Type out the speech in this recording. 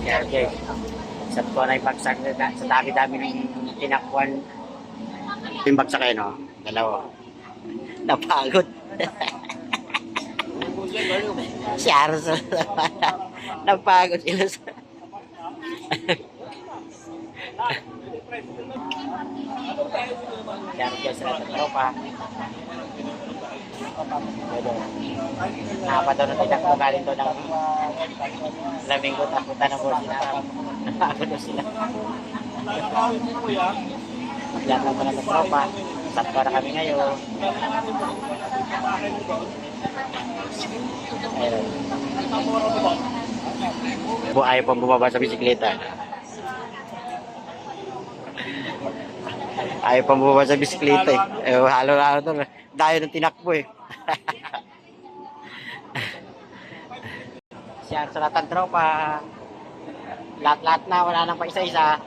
Kaya guys, sa totoo na yung bagsak sa dami-dami ng tinakbuhan. Yung bagsak eh, no? Dalawa. Napagod. Si Arson. Napagod sila sa... Kaya guys, sa tropa. Nakapa daw na tinakbo galing doon ng Flamingo, tapunta na po sila. Napagod daw sila. Lahat naman ng tropa. Sakto na kami ngayon. Ayun. Ayaw pang bumaba sa bisikleta. Ayaw pang bumaba sa bisikleta eh. Halo-halo to. Dayo ng tinakbo eh. Siya sa lahat ng tropa. Lahat-lahat na, wala nang pa isa-isa.